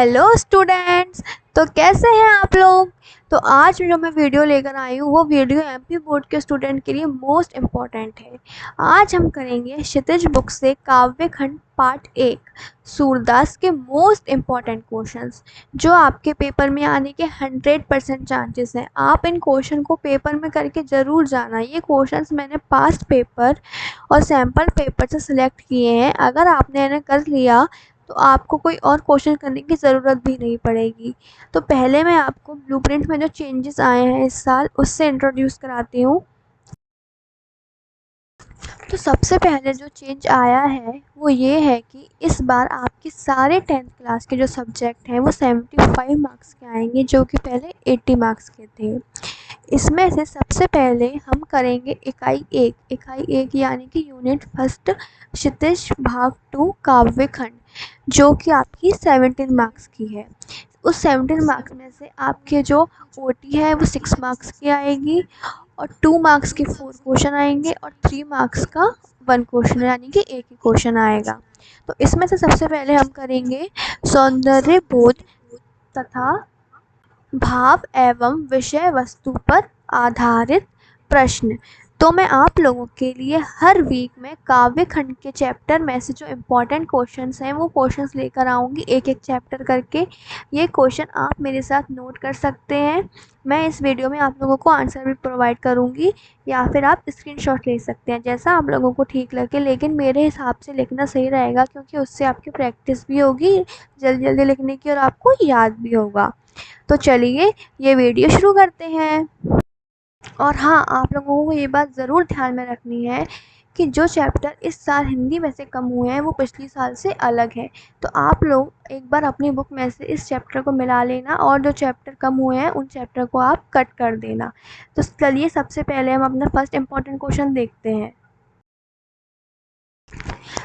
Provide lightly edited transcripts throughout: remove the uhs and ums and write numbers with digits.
Hello students. तो कैसे हैं आप लोग। तो आज जो मैं वीडियो लेकर आई हूँ वो वीडियो एमपी बोर्ड के स्टूडेंट के लिए मोस्ट इम्पॉर्टेंट है। आज हम करेंगे क्षितिज बुक से काव्य खंड पार्ट 1 सूरदास के मोस्ट इम्पॉर्टेंट क्वेश्चंस जो आपके पेपर में आने के 100% चांसेस हैं। आप इन क्वेश्चन को पेपर में करके ज़रूर जाना। ये क्वेश्चंस मैंने पास्ट पेपर और सैम्पल पेपर से सिलेक्ट किए हैं। अगर आपने इन्हें कर लिया तो आपको कोई और क्वेश्चन करने की ज़रूरत भी नहीं पड़ेगी। तो पहले मैं आपको ब्लूप्रिंट में जो चेंजेस आए हैं इस साल उससे इंट्रोड्यूस कराती हूँ। तो सबसे पहले जो चेंज आया है वो ये है कि इस बार आपके सारे 10th क्लास के जो सब्जेक्ट हैं वो 75 मार्क्स के आएंगे, जो कि पहले 80 मार्क्स के थे। इसमें से सबसे पहले हम करेंगे इकाई एक यानी कि यूनिट फर्स्ट क्षितिज भाग 2 काव्य खंड, जो कि आपकी 17 मार्क्स की है। उस 17 मार्क्स में से आपके जो ओटी है वो 6 मार्क्स की आएगी और 2 मार्क्स के 4 क्वेश्चन आएंगे और 3 मार्क्स का 1 क्वेश्चन यानी कि एक ही क्वेश्चन आएगा। तो इसमें से सबसे पहले हम करेंगे सौंदर्य बोध तथा भाव एवं विषय वस्तु पर आधारित प्रश्न। तो मैं आप लोगों के लिए हर वीक में काव्य खंड के चैप्टर में से जो इम्पोर्टेंट क्वेश्चंस हैं वो क्वेश्चंस लेकर आऊँगी, एक एक चैप्टर करके। ये क्वेश्चन आप मेरे साथ नोट कर सकते हैं। मैं इस वीडियो में आप लोगों को आंसर भी प्रोवाइड करूँगी या फिर आप स्क्रीनशॉट ले सकते हैं, जैसा आप लोगों को ठीक लगे। लेकिन मेरे हिसाब से लिखना सही रहेगा क्योंकि उससे आपकी प्रैक्टिस भी होगी जल्दी जल्दी लिखने की और आपको याद भी होगा। तो चलिए ये वीडियो शुरू करते हैं। और हाँ, आप लोगों को ये बात ज़रूर ध्यान में रखनी है कि जो चैप्टर इस साल हिंदी में से कम हुए हैं वो पिछली साल से अलग है। तो आप लोग एक बार अपनी बुक में से इस चैप्टर को मिला लेना और जो चैप्टर कम हुए हैं उन चैप्टर को आप कट कर देना। तो चलिए सबसे पहले हम अपना फर्स्ट इम्पॉर्टेंट क्वेश्चन देखते हैं।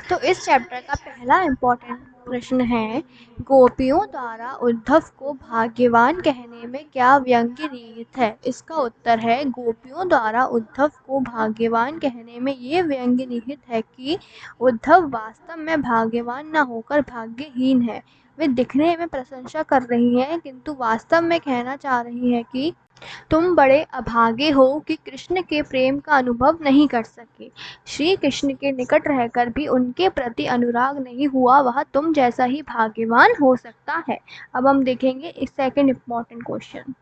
तो इस चैप्टर का पहला इम्पॉर्टेंट प्रश्न है, गोपियों द्वारा उद्धव को भाग्यवान कहने में क्या व्यंग्य निहित है। इसका उत्तर है, गोपियों द्वारा उद्धव को भाग्यवान कहने में ये व्यंग्य निहित है कि उद्धव वास्तव में भाग्यवान न होकर भाग्यहीन है। वे दिखने में प्रशंसा कर रही हैं किंतु वास्तव में कहना चाह रही हैं कि तुम बड़े अभागे हो कि कृष्ण के प्रेम का अनुभव नहीं कर सके। श्री कृष्ण के निकट रहकर भी उनके प्रति अनुराग नहीं हुआ, वह तुम जैसा ही भाग्यवान हो सकता है। अब हम देखेंगे इस second important question.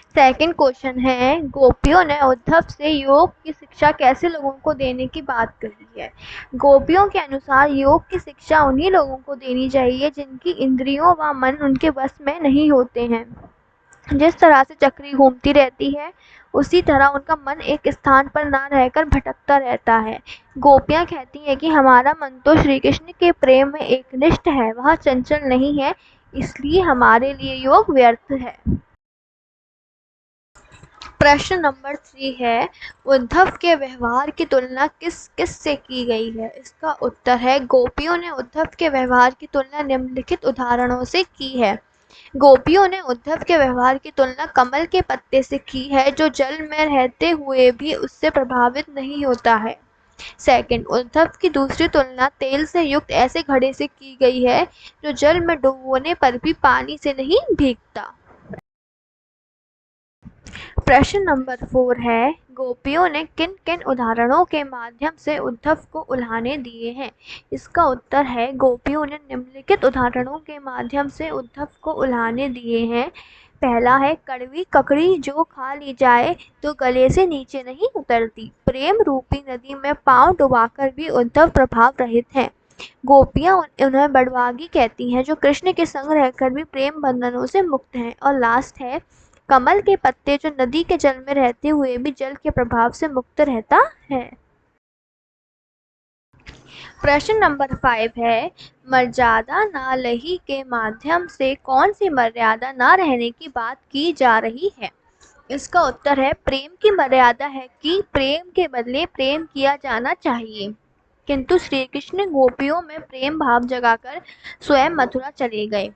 Second question है, गोपियों ने उद्धव से योग की शिक्षा कैसे लोगों को देने की बात कही है। गोपियों के अनुसार योग की शिक्षा उन्हीं लोगों को देनी चाहिए जिनकी इंद्रियों व मन उनके वश में नहीं होते हैं। जिस तरह से चक्री घूमती रहती है उसी तरह उनका मन एक स्थान पर ना रहकर भटकता रहता है। गोपियाँ कहती हैं कि हमारा मन तो श्री कृष्ण के प्रेम में एकनिष्ठ है, वह चंचल नहीं है, इसलिए हमारे लिए योग व्यर्थ है। प्रश्न नंबर 3 है, उद्धव के व्यवहार की तुलना किस किस से की गई है। इसका उत्तर है, गोपियों ने उद्धव के व्यवहार की तुलना निम्नलिखित उदाहरणों से की है। गोपियों ने उद्धव के व्यवहार की तुलना कमल के पत्ते से की है जो जल में रहते हुए भी उससे प्रभावित नहीं होता है। सेकंड, उद्धव की दूसरी तुलना तेल से युक्त ऐसे घड़े से की गई है जो जल में डुबोने पर भी पानी से नहीं भीगता। प्रश्न नंबर 4 है, गोपियों ने किन किन उदाहरणों के माध्यम से उद्धव को उल्हाने दिए हैं। इसका उत्तर है, गोपियों ने निम्नलिखित उदाहरणों के माध्यम से उद्धव को उल्हाने दिए हैं। पहला है, कड़वी ककड़ी जो खा ली जाए तो गले से नीचे नहीं उतरती। प्रेम रूपी नदी में पांव डुबाकर भी उद्धव प्रभाव रहित हैं। गोपियां उन्हें बड़वागी कहती हैं जो कृष्ण के संग रहकर भी प्रेम बंधनों से मुक्त हैं। और लास्ट है, कमल के पत्ते जो नदी के जल में रहते हुए भी जल के प्रभाव से मुक्त रहता है। प्रश्न नंबर 5 है, मर्यादा ना लही के माध्यम से कौन सी मर्यादा ना रहने की बात की जा रही है। इसका उत्तर है, प्रेम की मर्यादा है कि प्रेम के बदले प्रेम किया जाना चाहिए। किंतु श्री कृष्ण गोपियों में प्रेम भाव जगाकर स्वयं मथुरा चले गए।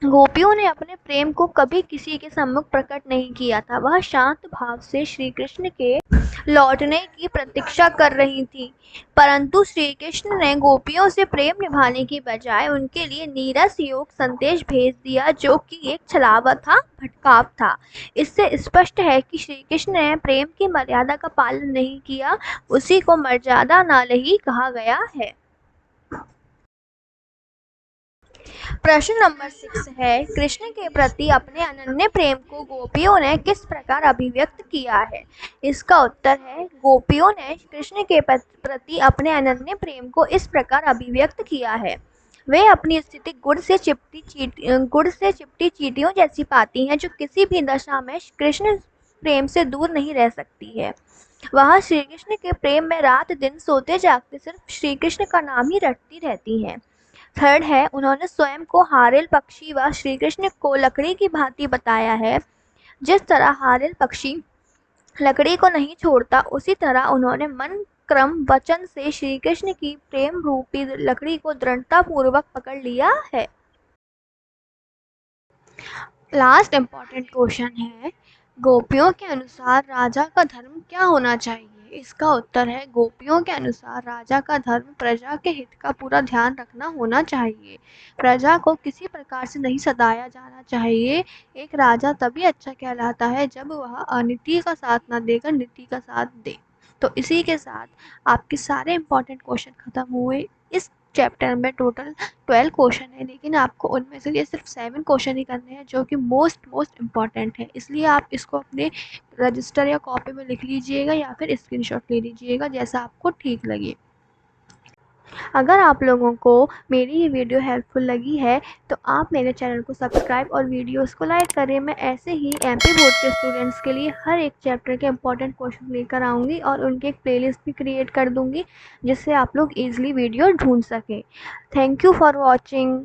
गोपियों ने अपने प्रेम को कभी किसी के सम्मुख प्रकट नहीं किया था। वह शांत भाव से श्री कृष्ण के लौटने की प्रतीक्षा कर रही थी, परंतु श्री कृष्ण ने गोपियों से प्रेम निभाने की बजाय उनके लिए नीरस योग संदेश भेज दिया, जो कि एक छलावा था, भटकाव था। इससे स्पष्ट है कि श्री कृष्ण ने प्रेम की मर्यादा का पालन नहीं किया, उसी को मर्यादा नालही कहा गया है। प्रश्न नंबर 6 है, कृष्ण के प्रति अपने अनन्य प्रेम को गोपियों ने किस प्रकार अभिव्यक्त किया है? इसका उत्तर है, गोपियों ने कृष्ण के प्रति अपने अनन्य प्रेम को इस प्रकार अभिव्यक्त किया है। वे अपनी स्थिति गुड़ से चिपटी चींटियों जैसी पाती हैं, जो किसी भी दशा में कृष्ण प्रेम से दूर नहीं रह सकती है। वह श्री कृष्ण के प्रेम में रात दिन सोते जागते सिर्फ श्री कृष्ण का नाम ही रटती रहती हैं। थर्ड है, उन्होंने स्वयं को हारिल पक्षी व श्री कृष्ण को लकड़ी की भांति बताया है। जिस तरह हारिल पक्षी लकड़ी को नहीं छोड़ता, उसी तरह उन्होंने मन क्रम वचन से श्री कृष्ण की प्रेम रूपी लकड़ी को दृढ़ता पूर्वक पकड़ लिया है। लास्ट इम्पॉर्टेंट क्वेश्चन है, गोपियों के अनुसार राजा का धर्म क्या होना चाहिए? इसका उत्तर है, गोपियों के अनुसार राजा का धर्म प्रजा के हित का पूरा ध्यान रखना होना चाहिए। प्रजा को किसी प्रकार से नहीं सताया जाना चाहिए। एक राजा तभी अच्छा कहलाता है जब वह अनीति का साथ न देकर नीति का साथ दे। तो इसी के साथ आपके सारे इम्पॉर्टेंट क्वेश्चन खत्म हुए। इस चैप्टर में टोटल 12 क्वेश्चन है, लेकिन आपको उनमें से ये सिर्फ 7 क्वेश्चन ही करने हैं, जो कि मोस्ट इम्पॉर्टेंट है। इसलिए आप इसको अपने रजिस्टर या कॉपी में लिख लीजिएगा या फिर स्क्रीनशॉट ले लीजिएगा, जैसा आपको ठीक लगे। अगर आप लोगों को मेरी ये वीडियो हेल्पफुल लगी है तो आप मेरे चैनल को सब्सक्राइब और वीडियोस को लाइक करें। मैं ऐसे ही एमपी बोर्ड के स्टूडेंट्स के लिए हर एक चैप्टर के इंपॉर्टेंट क्वेश्चन लेकर आऊँगी और उनकी एक प्लेलिस्ट भी क्रिएट कर दूँगी, जिससे आप लोग ईज़िली वीडियो ढूँढ सकें। Thank you for watching.